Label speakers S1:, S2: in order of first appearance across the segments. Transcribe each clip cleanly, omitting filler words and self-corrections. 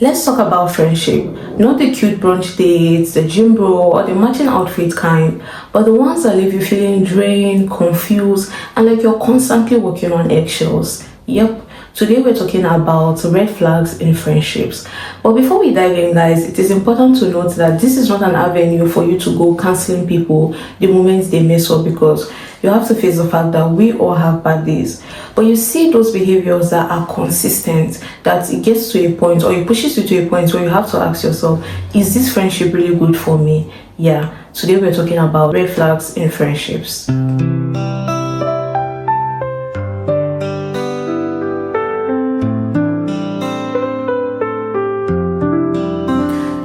S1: Let's talk about friendship, not the cute brunch dates, the gym bro, or the matching outfit kind, but the ones that leave you feeling drained, confused, and like you're constantly walking on eggshells. Yep, today we're talking about red flags in friendships. But before we dive in, guys, it is important to note that this is not an avenue for you to go canceling people the moment they mess up, because you have to face the fact that we all have bad days. But you see those behaviors that are consistent, that it gets to a point or it pushes you to a point where you have to ask yourself, is this friendship really good for me? Yeah, today we're talking about red flags in friendships.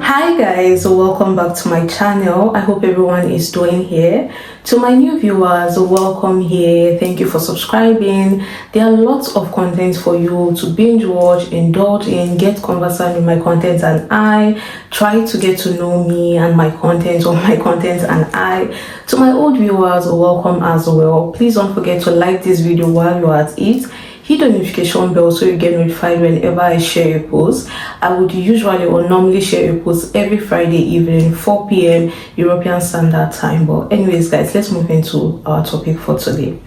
S1: Hi guys, welcome back to my channel. I hope everyone is doing here. To my new viewers, welcome here. Thank you for subscribing. There are lots of content for you to binge watch, indulge in, get conversant with my content, and I try to get to know me and my content, or my content and I. To my old viewers, welcome as well. Please don't forget to like this video while you're at it. Hit the notification bell so you get notified whenever I share a post. I would usually or normally share a post every Friday evening, 4 p.m. European Standard Time. But anyways, guys, let's move into our topic for today.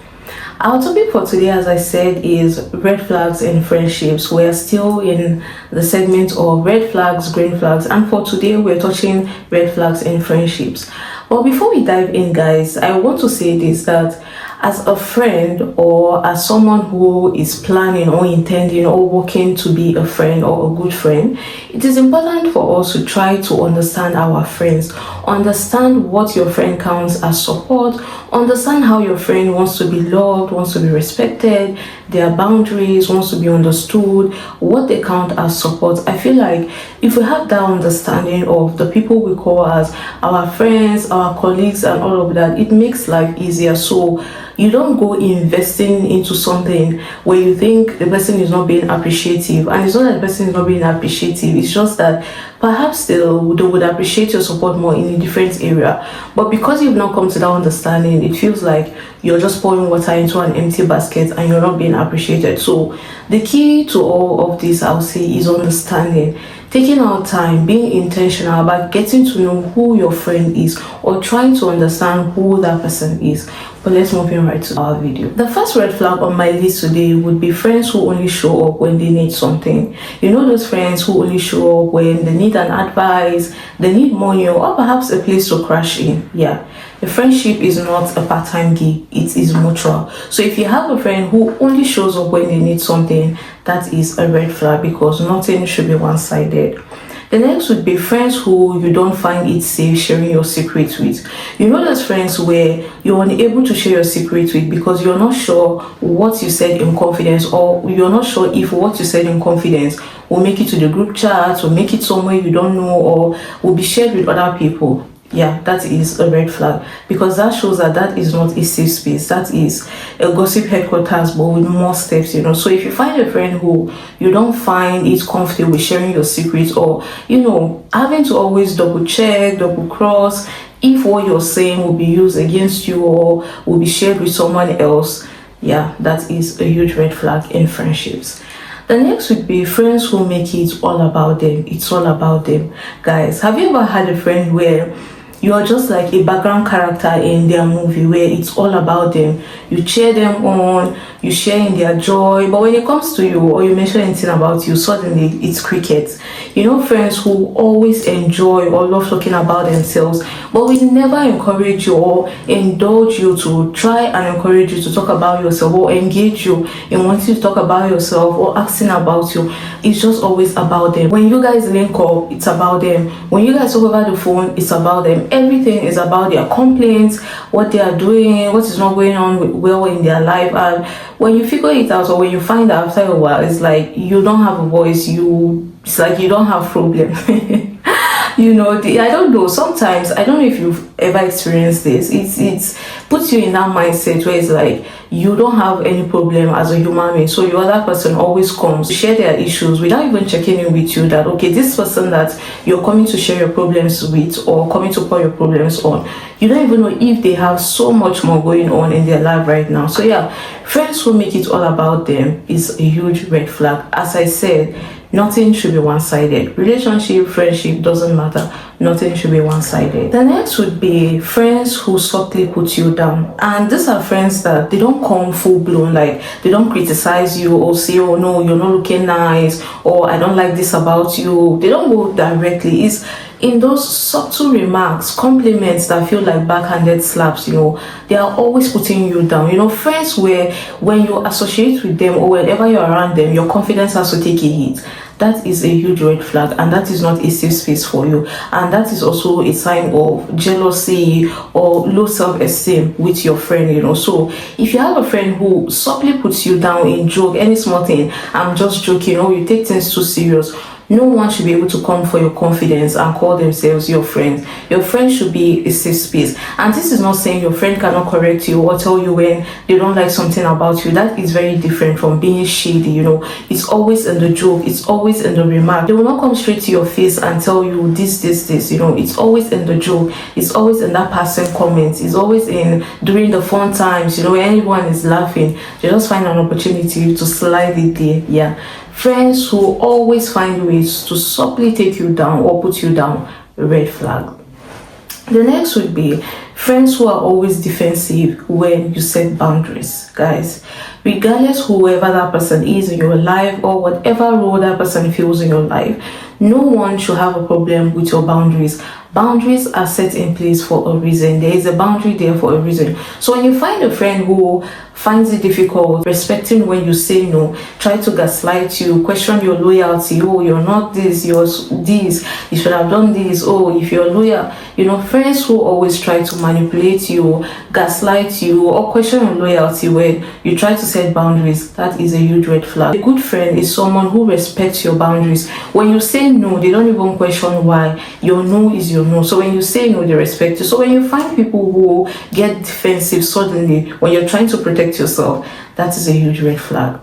S1: Our topic for today, as I said, is red flags in friendships. We're still in the segment of red flags, green flags, and for today we're touching red flags in friendships. But before we dive in, guys, I want to say this, that as a friend or as someone who is planning or intending or working to be a friend or a good friend, it is important for us to try to understand our friends, understand what your friend counts as support, understand how your friend wants to be loved, wants to be respected, their boundaries, wants to be understood, what they count as support. I feel like if we have that understanding of the people we call as our friends, our colleagues, and all of that, it makes life easier. So you don't go investing into something where you think the person is not being appreciative, and it's not that the person is not being appreciative, it's just that perhaps they would appreciate your support more in a different area. But because you've not come to that understanding, it feels like you're just pouring water into an empty basket and you're not being appreciated. So the key to all of this, I'll say, is understanding, taking our time, being intentional about getting to know who your friend is, or trying to understand who that person is. But let's move in right to our video. The first red flag on my list today would be friends who only show up when they need something. You know, those friends who only show up when they need an advice, they need money, or perhaps a place to crash in. Yeah, the friendship is not a part-time gig, it is mutual. So if you have a friend who only shows up when they need something, that is a red flag, because nothing should be one-sided. The next would be friends who you don't find it safe sharing your secrets with. You know those friends where you're unable to share your secrets with because you're not sure what you said in confidence, or you're not sure if what you said in confidence will make it to the group chat, or make it somewhere you don't know, or will be shared with other people. Yeah, that is a red flag, because that shows that that is not a safe space. That is a gossip headquarters, but with more steps, you know. So if you find a friend who you don't find it comfortable with sharing your secrets, or, you know, having to always double check, double cross if what you're saying will be used against you or will be shared with someone else, yeah, that is a huge red flag in friendships. The next would be friends who make it all about them. It's all about them. Guys, have you ever had a friend where you are just like a background character in their movie, where it's all about them? You cheer them on, you share in their joy, but when it comes to you or you mention anything about you, suddenly it's cricket. You know, friends who always enjoy or love talking about themselves, but we never encourage you or indulge you to try and encourage you to talk about yourself, or engage you in wanting to talk about yourself or asking about you. It's just always about them. When you guys link up, it's about them. When you guys talk over the phone, it's about them. Everything is about their complaints, what they are doing, what is not going on well in their life. And when you figure it out, or when you find out after a while, it's like you don't have a voice. It's like you don't have problem. You know, I don't know, sometimes, I don't know if you've ever experienced this, it's puts you in that mindset where it's like you don't have any problem as a human being, so your other person always comes to share their issues without even checking in with you that, okay, this person that you're coming to share your problems with or coming to pour your problems on, you don't even know if they have so much more going on in their life right now. So yeah, friends who make it all about them is a huge red flag. As I said, Nothing should be one-sided. Relationship, friendship, doesn't matter. Nothing should be one-sided. The next would be friends who subtly put you down. And these are friends that they don't come full-blown, like they don't criticize you or say, oh no, you're not looking nice, or I don't like this about you. They don't go directly. It's in those subtle remarks, compliments that feel like backhanded slaps. You know, they are always putting you down. You know, friends where when you associate with them or whenever you're around them, your confidence has to take a hit. That is a huge red flag, and that is not a safe space for you, and that is also a sign of jealousy or low self-esteem with your friend. You know, so if you have a friend who subtly puts you down in joke, any small thing, I'm just joking, or you take things too serious, no one should be able to come for your confidence and call themselves your friend. Your friend should be a safe space. And this is not saying your friend cannot correct you or tell you when they don't like something about you. That is very different from being shady. You know, it's always in the joke, it's always in the remark. They will not come straight to your face and tell you this. You know, it's always in the joke, it's always in that passing comments, it's always in during the fun times. You know, when anyone is laughing, they just find an opportunity to slide it there. Yeah. Friends who always find ways to subtly take you down or put you down, red flag. The next would be friends who are always defensive when you set boundaries. Guys, regardless whoever that person is in your life or whatever role that person feels in your life, no one should have a problem with your boundaries. Boundaries are set in place for a reason. There is a boundary there for a reason. So when you find a friend who finds it difficult respecting when you say no, try to gaslight you, question your loyalty, oh, you're not this, you're this, you should have done this, oh, if you're loyal, you know, friends who always try to manipulate you, gaslight you, or question your loyalty when you try to set boundaries, that is a huge red flag. A good friend is someone who respects your boundaries. When you say no, they don't even question why. Your no is your no. So when you say no, they respect you. So when you find people who get defensive suddenly when you're trying to protect yourself, that is a huge red flag.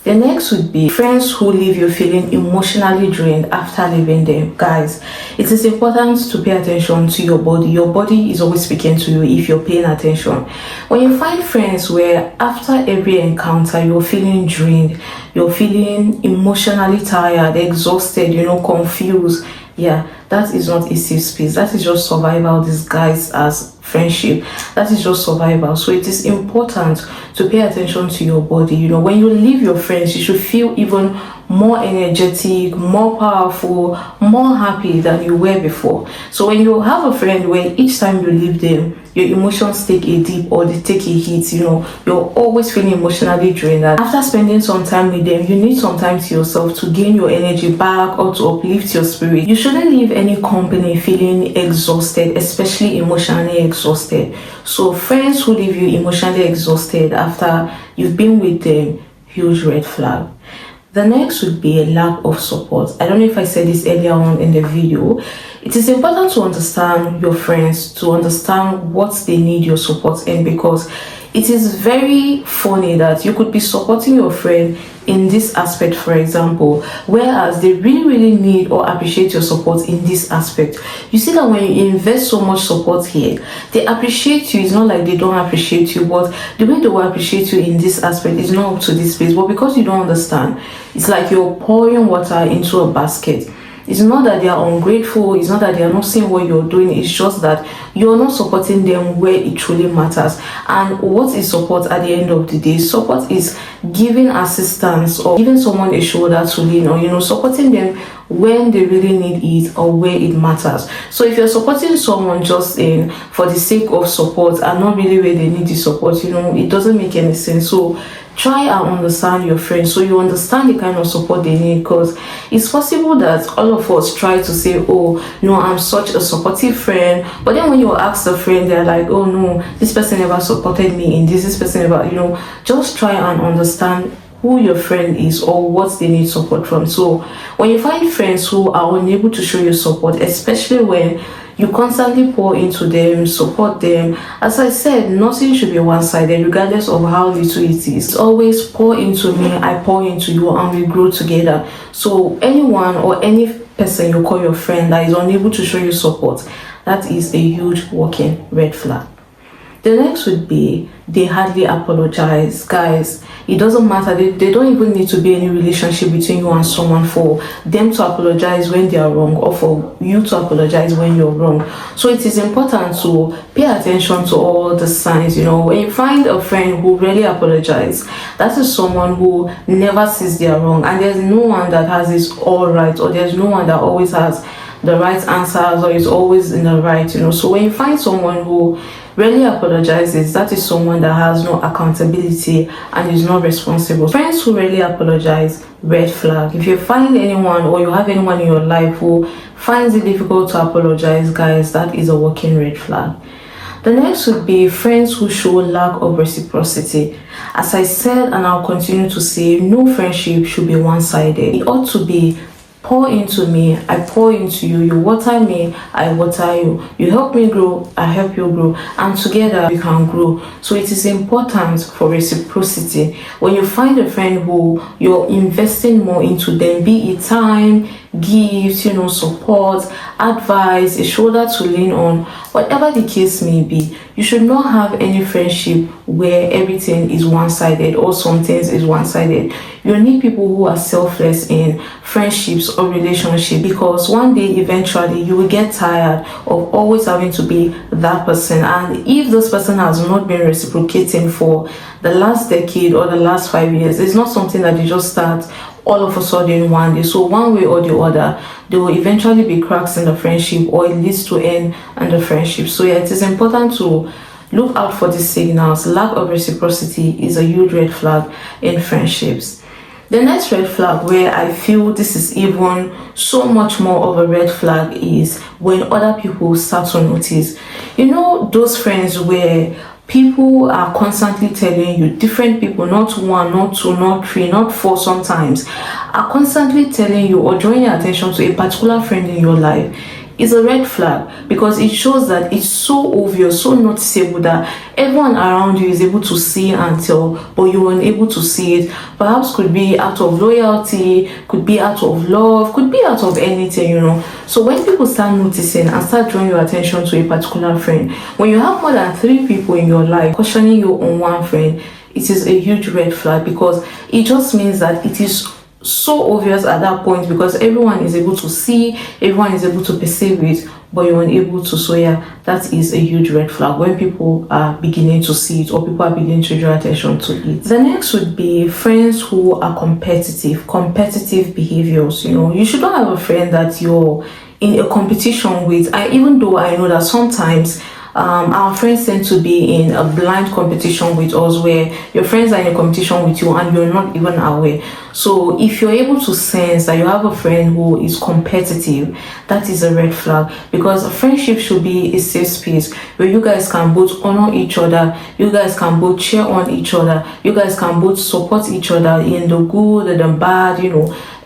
S1: The next would be friends who leave you feeling emotionally drained after leaving them. Guys, it is important to pay attention to your body. Your body is always speaking to you if you're paying attention. When you find friends where after every encounter you're feeling drained, you're feeling emotionally tired, exhausted, you know, confused, yeah, that is not a safe space. That is just survival disguised as friendship. That is just survival. So it is important to pay attention to your body. You know, when you leave your friends, you should feel even more energetic, more powerful, more happy than you were before. So when you have a friend where each time you leave them, your emotions take a dip or they take a hit, you know, you're always feeling emotionally drained. And after spending some time with them, you need some time to yourself to gain your energy back or to uplift your spirit. You shouldn't leave any company feeling exhausted, especially emotionally exhausted. So friends who leave you emotionally exhausted after you've been with them, huge red flag. The next would be a lack of support. I don't know if I said this earlier on in the video. It is important to understand your friends, to understand what they need your support in, because it is very funny that you could be supporting your friend in this aspect, for example, whereas they really need or appreciate your support in this aspect. You see that when you invest so much support here, they appreciate you. It's not like they don't appreciate you, but the way they will appreciate you in this aspect is not up to this place. But because you don't understand, it's like you're pouring water into a basket. It's not that they are ungrateful, it's not that they are not seeing what you're doing, it's just that you're not supporting them where it truly matters. And what is support at the end of the day? Support is giving assistance or giving someone a shoulder to lean on, you know, supporting them when they really need it or where it matters. So if you're supporting someone just in for the sake of support and not really where they need the support, you know, it doesn't make any sense. So try and understand your friends so you understand the kind of support they need, because it's possible that all of us try to say, oh no, I'm such a supportive friend, but then when you ask the friend, they're like, oh no, this person never supported me in this person never, you know. Just try and understand who your friend is or what they need support from. So when you find friends who are unable to show you support, especially when you constantly pour into them, support them, as I said, nothing should be one-sided regardless of how little it is. It's always pour into me, I pour into you, and we grow together. So anyone or any person you call your friend that is unable to show you support, that is a huge walking red flag. The next would be they hardly apologize. Guys, it doesn't matter. They don't even need to be any relationship between you and someone for them to apologize when they are wrong, or for you to apologize when you're wrong. So it is important to pay attention to all the signs. When you find a friend who really apologizes, that is someone who never sees their wrong, and there's no one that has this all right, or there's no one that always has the right answers or is always in the right. So when you find someone who really apologizes, that is someone that has no accountability and is not responsible. Friends who really apologize, red flag. If you find anyone, or you have anyone in your life who finds it difficult to apologize, guys, that is a working red flag. The next would be friends who show lack of reciprocity. As I said, and I'll continue to say, no friendship should be one-sided. It ought to be pour into me, I pour into you. You water me, I water you. You help me grow, I help you grow, and together we can grow. So it is important for reciprocity. When you find a friend who you're investing more into them, be it time, gifts, support, advice, a shoulder to lean on, whatever the case may be, you should not have any friendship where everything is one-sided or some things is one-sided. You need people who are selfless in friendships or relationships, because one day eventually you will get tired of always having to be that person. And if this person has not been reciprocating for the last decade or the last 5 years, it's not something that you just start all of a sudden one day. So one way or the other, there will eventually be cracks in the friendship, or it leads to end in the friendship. So yeah, it is important to look out for these signals. Lack of reciprocity is a huge red flag in friendships. The next red flag, where I feel this is even so much more of a red flag, is when other people start to notice. Those friends where people are constantly telling you, different people, not one, not two, not three, not four sometimes, are constantly telling you or drawing your attention to a particular friend in your life, is a red flag, because it shows that it's so obvious, so noticeable, that everyone around you is able to see and tell, but you weren't able to see it. Perhaps could be out of loyalty, could be out of love, could be out of anything. So when people start noticing and start drawing your attention to a particular friend, when you have more than 3 people in your life questioning you on one friend, it is a huge red flag, because it just means that it is so obvious at that point, because everyone is able to see, everyone is able to perceive it, but you're unable to. So yeah, that is a huge red flag when people are beginning to see it, or people are beginning to draw attention to it. The next would be friends who are competitive behaviors. You should not have a friend that you're in a competition with. Even though I know that sometimes our friends tend to be in a blind competition with us, where your friends are in a competition with you and you're not even aware. So if you're able to sense that you have a friend who is competitive, that is a red flag, because a friendship should be a safe space where you guys can both honor each other, you guys can both cheer on each other, you guys can both support each other in the good and the bad.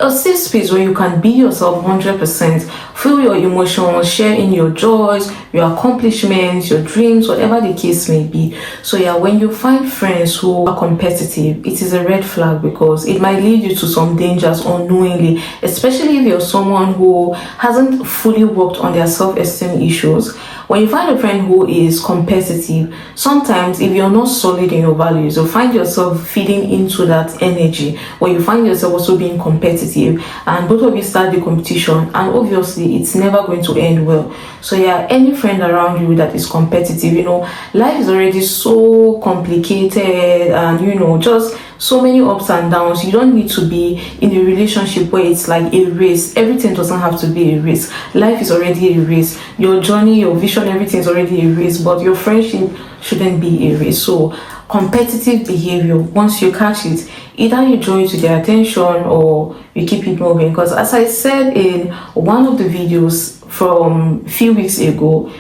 S1: A safe space where you can be yourself 100%, feel your emotions, share in your joys, your accomplishments, your dreams, whatever the case may be. So yeah, when you find friends who are competitive, it is a red flag, because it might lead you to some dangers unknowingly, especially if you're someone who hasn't fully worked on their self-esteem issues. When you find a friend who is competitive, sometimes if you're not solid in your values, you'll find yourself feeding into that energy, where you find yourself also being competitive, and both of you start the competition, and obviously it's never going to end well. So yeah, any friend around you that is competitive, life is already so complicated, and just so many ups and downs. You don't need to be in a relationship where it's like a race. Everything doesn't have to be a race. Life is already a race. Your journey, your vision, everything is already a race, but your friendship shouldn't be a race. So competitive behavior, once you catch it, either you draw it to their attention or you keep it moving. Because as I said in one of the videos from a few weeks ago,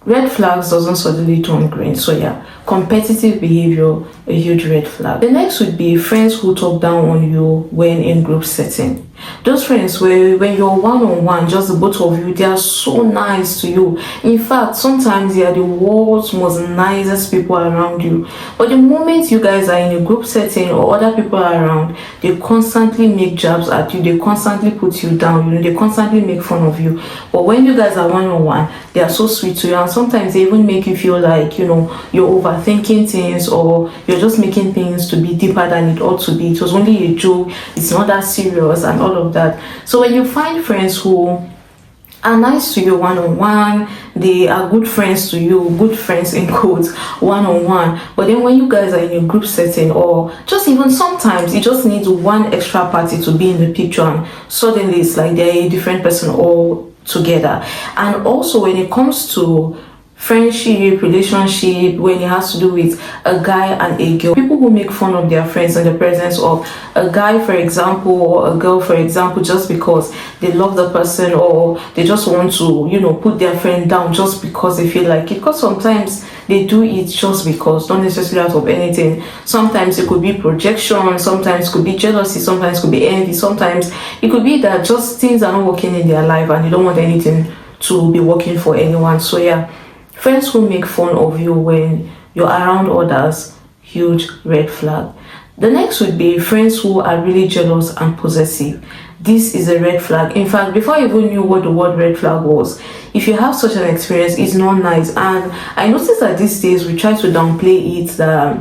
S1: red flags doesn't suddenly turn green. So yeah, competitive behavior, a huge red flag. The next would be friends who talk down on you when in group setting. Those friends where when you're one-on-one, just the both of you, they are so nice to you. In fact, sometimes they are the world's most nicest people around you. But the moment you guys are in a group setting or other people are around, they constantly make jabs at you, they constantly put you down, they constantly make fun of you. But when you guys are one-on-one, they are so sweet to you, and sometimes they even make you feel like, you're overthinking things, or you're just making things to be deeper than it ought to be. It was only a joke, it's not that serious, and all of that. So when you find friends who are nice to you one-on-one, they are good friends to you, good friends in quotes, one-on-one, but then when you guys are in a group setting, or just even sometimes it just needs one extra party to be in the picture, and suddenly it's like they're a different person all together. And also when it comes to friendship, relationship, when it has to do with a guy and a girl, people who make fun of their friends in the presence of a guy, for example, or a girl, for example, just because they love the person, or they just want to put their friend down just because they feel like it. Because sometimes they do it just because, not necessarily out of anything. Sometimes it could be projection, sometimes it could be jealousy, sometimes it could be envy, sometimes it could be that just things are not working in their life and they don't want anything to be working for anyone. So yeah, friends who make fun of you when you're around others, huge red flag. The next would be friends who are really jealous and possessive. This is a red flag. In fact, before I even knew what the word red flag was, if you have such an experience, it's not nice. And I noticed that these days we try to downplay it, that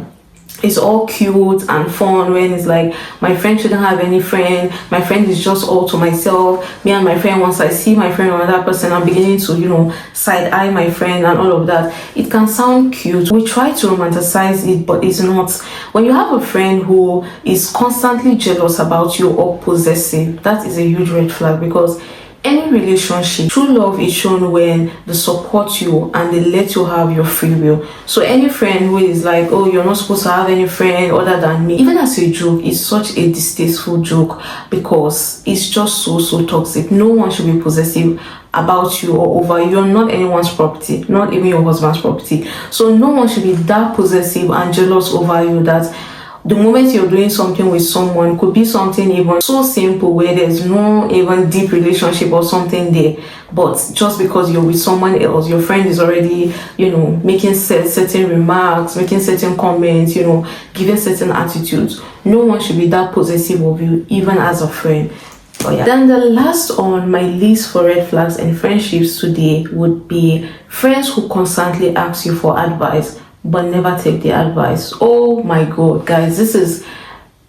S1: it's all cute and fun when it's like, my friend shouldn't have any friend, my friend is just all to myself, me and my friend, once I see my friend or another person, I'm beginning to side-eye my friend and all of that. It can sound cute, we try to romanticize it, but it's not. When you have a friend who is constantly jealous about you or possessive, that is a huge red flag. Because any relationship, true love is shown when they support you and they let you have your free will. So any friend who is like, oh, you're not supposed to have any friend other than me, even as a joke, it's such a distasteful joke, because it's just so toxic. No one should be possessive about you or over you. You're not anyone's property, not even your husband's property. So no one should be that possessive and jealous over you, that the moment you're doing something with someone, could be something even so simple where there's no even deep relationship or something there, but just because you're with someone else, your friend is already making certain remarks, making certain comments, giving certain attitudes. No one should be that possessive of you, even as a friend. Oh, yeah. Then the last on my list for red flags in friendships today would be friends who constantly ask you for advice but never take the advice. Oh my god, guys, this is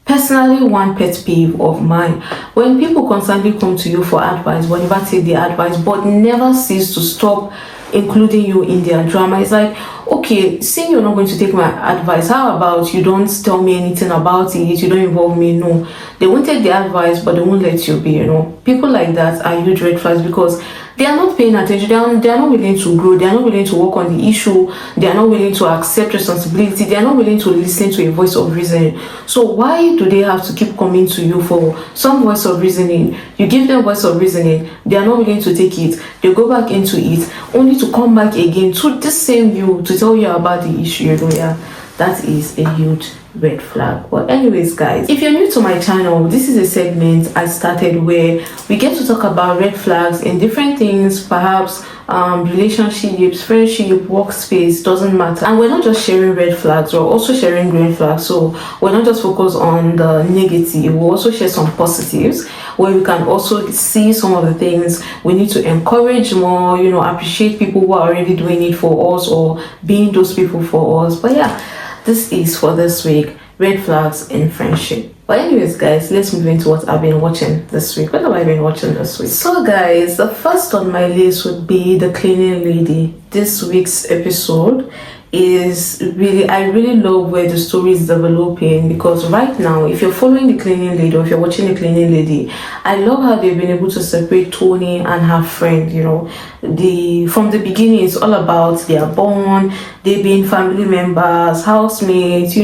S1: personally one pet peeve of mine. When people constantly come to you for advice but never take the advice, but never cease to stop including you in their drama. It's like, okay, seeing you're not going to take my advice, how about you don't tell me anything about it, you don't involve me? No, they won't take the advice, but they won't let you be. People like that are huge red flags, because they are not paying attention, they are not willing to grow, they are not willing to work on the issue, they are not willing to accept responsibility, they are not willing to listen to a voice of reasoning. So why do they have to keep coming to you for some voice of reasoning? You give them voice of reasoning, they are not willing to take it, they go back into it, only to come back again to this same you to tell you about the issue. Yeah, that is a huge red flag. Well, anyways, guys, if you're new to my channel, this is a segment I started where we get to talk about red flags in different things, perhaps relationships, friendship, workspace, doesn't matter. And we're not just sharing red flags, we're also sharing green flags. So we're not just focused on the negative, we'll also share some positives where we can also see some of the things we need to encourage more, appreciate people who are already doing it for us or being those people for us. But yeah, this is for this week, red flags in friendship. But anyways, guys, let's move into what I've been watching this week. What have I been watching this week? So guys, the first on my list would be The Cleaning Lady. This week's episode is I really love where the story is developing, because right now, if you're following The Cleaning Lady or if you're watching The Cleaning Lady, I love how they've been able to separate Tony and her friend. From the beginning, it's all about their bond, they being family members, housemates,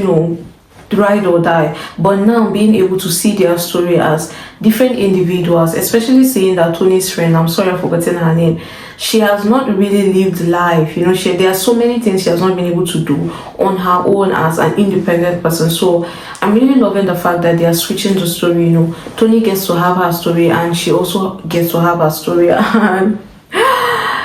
S1: ride or die. But now being able to see their story as different individuals, especially seeing that Tony's friend, I'm sorry I've forgotten her name, she has not really lived life, you know. There are so many things she has not been able to do on her own as an independent person. So I'm really loving the fact that they are switching the story, you know. Tony gets to have her story and she also gets to have her story. And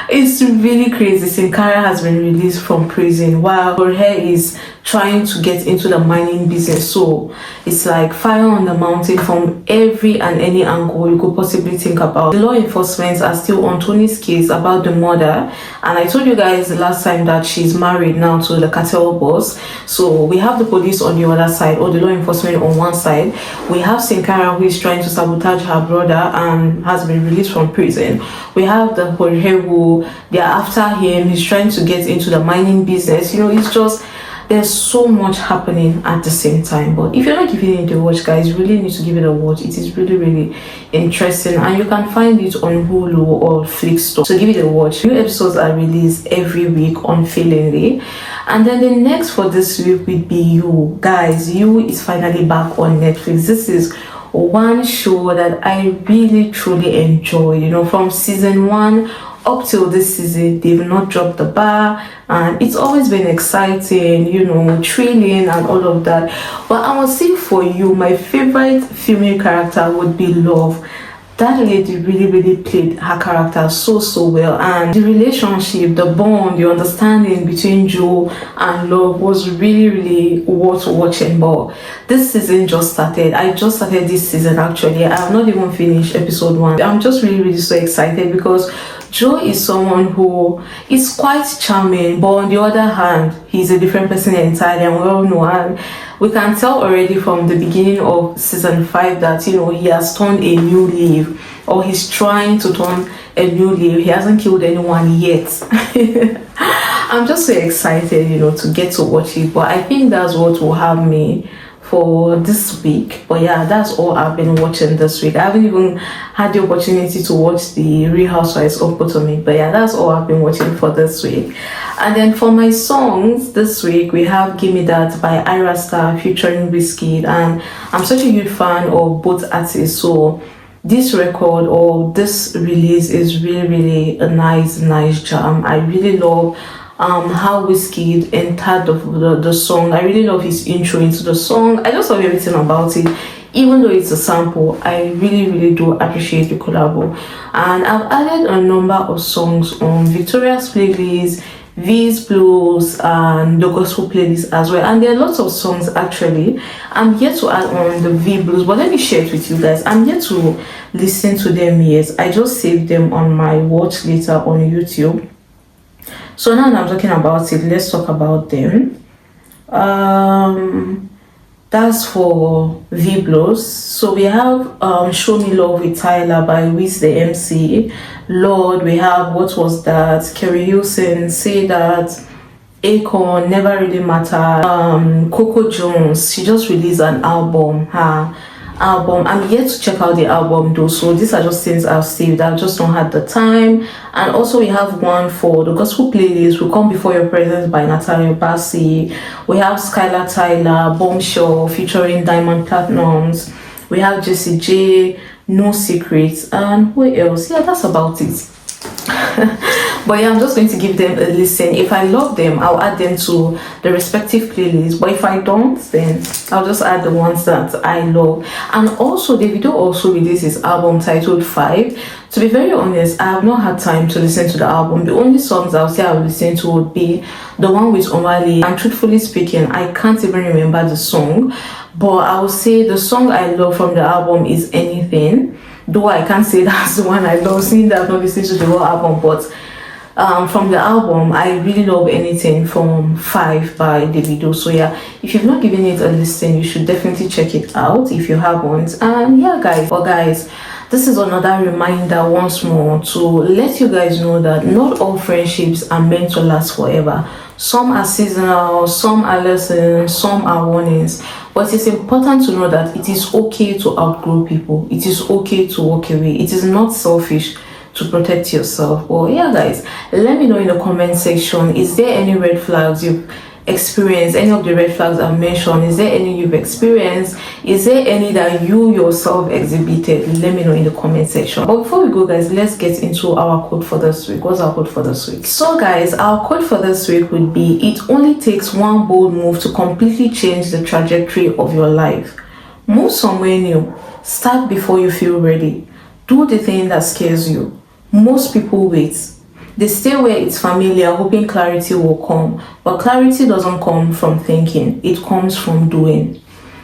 S1: it's really crazy. 𝐘𝐨𝐮'𝐥𝐥 has been released from prison while her hair is trying to get into the mining business. So it's like fire on the mountain from every and any angle you could possibly think about. The law enforcement are still on Tony's case about the murder, and I told you guys the last time that she's married now to the cartel boss. So we have the police on the other side, or the law enforcement on one side. We have 𝐘𝐨𝐮, who is trying to sabotage her brother and has been released from prison. We have the 𝐓𝐢𝐬, who they're after him. He's trying to get into the mining business. You know, it's just, there's so much happening at the same time. But if you're not giving it a watch, guys, you really need to give it a watch. It is really interesting, and you can find it on Hulu or Flixstore. So give it a watch. New episodes are released every week unfailingly. And then the next for this week would be You. Guys, You is finally back on Netflix. This is one show that I really truly enjoy. You know, from season 1 up till this season, they've not dropped the bar, and it's always been exciting, you know, thrilling and all of that. But I must say, for You, my favorite female character would be Love. That lady really played her character so well, and the relationship, the bond, the understanding between Joe and Love was really worth watching. But this season just started. I just started this season actually. I have not even finished episode 1. I'm just really so excited because Joe is someone who is quite charming, but on the other hand, he's a different person entirely, and we all know. And we can tell already from the beginning of season 5 that, you know, he has turned a new leaf, or he's trying to turn a new leaf. He hasn't killed anyone yet. I'm just so excited, you know, to get to watch it. But I think that's what will have me for this week. But yeah, that's all I've been watching this week. I haven't even had the opportunity to watch the Real Housewives of Potomac. But yeah, that's all I've been watching for this week. And then for my songs this week, we have Gimme That by Ira Star featuring Wizkid, and I'm such a huge fan of both artists, so this record or this release is really a nice jam. I really love how Wizkid entered the song. I really love his intro into the song. I just love everything about it. Even though it's a sample, I really do appreciate the collabo. And I've added a number of songs on Victoria's playlist, V's Blues, and the gospel playlist as well. And there are lots of songs actually. I'm yet to add on the V Blues, but let me share it with you guys. I'm yet to listen to them yet. I just saved them on my watch later on YouTube. So now that I'm talking about it, let's talk about them. That's for V Blues. So we have Show Me Love with Tyler by Wiz the MC. Lord, we have What Was That, 𝐘𝐨𝐿, Say That, Akon, Never Really Matter. Coco Jones, she just released an album. I'm yet to check out the album though, so these are just things I've saved. I've just not had the time. And also we have one for the gospel playlist, We Come Before Your Presence by Natalia Bassi. We have Skylar Tyler, Bombshell featuring Diamond Platnumz. We have Jessie J, No Secrets, and who else? Yeah, that's about it. But yeah, I'm just going to give them a listen. If I love them, I'll add them to the respective playlists. But if I don't, then I'll just add the ones that I love. And also, Davido also released his album titled 5. To be very honest, I have not had time to listen to the album. The only songs I'll say I'll listen to would be the one with Omali. And truthfully speaking, I can't even remember the song. But I will say the song I love from the album is Anything. Though I can't say that's the one I love, seeing that I've not listened to the whole album. But from the album, I really love Anything from 5 by Davido. So yeah, if you've not given it a listen, you should definitely check it out if you haven't. And yeah, guys, this is another reminder once more to let you guys know that not all friendships are meant to last forever. Some are seasonal, some are lessons, some are warnings. But it's important to know that it is okay to outgrow people. It is okay to walk away. It is not selfish to protect yourself. Well, yeah, guys, let me know in the comment section, is there any red flags you've experienced any of the red flags I've mentioned? Is there any you've experienced? Is there any that you yourself exhibited? Let me know in the comment section. But before we go, guys, let's get into our quote for this week. What's our quote for this week? So guys, our quote for this week would be, it only takes one bold move to completely change the trajectory of your life. Move somewhere new. Start before you feel ready. Do the thing that scares you. Most people wait. They stay where it's familiar, hoping clarity will come. But clarity doesn't come from thinking. It comes from doing.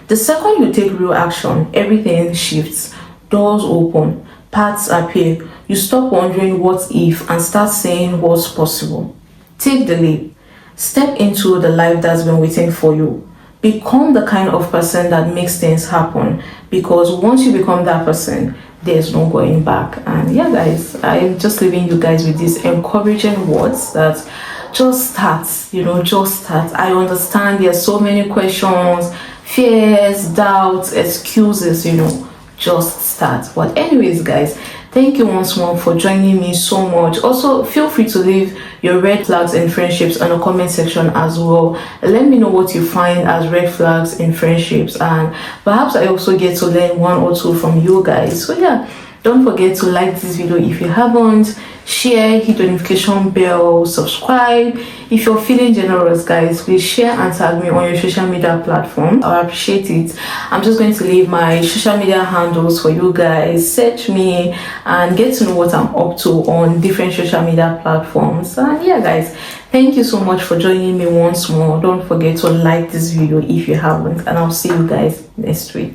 S1: The second you take real action, everything shifts. Doors open. Paths appear. You stop wondering what if and start saying what's possible. Take the leap. Step into the life that's been waiting for you. Become the kind of person that makes things happen. Because once you become that person, there's no going back. And yeah, guys, I'm just leaving you guys with these encouraging words that just start, just start. I understand there's so many questions, fears, doubts, excuses, just start. But anyways, guys, thank you once more for joining me so much. Also, feel free to leave your red flags in friendships in the comment section as well. Let me know what you find as red flags in friendships, and perhaps I also get to learn one or two from you guys. So yeah, don't forget to like this video if you haven't, share, hit the notification bell, subscribe. If you're feeling generous, guys, please share and tag me on your social media platform. I appreciate it. I'm just going to leave my social media handles for you guys. Search me and get to know what I'm up to on different social media platforms. And yeah, guys, thank you so much for joining me once more. Don't forget to like this video if you haven't, and I'll see you guys next week.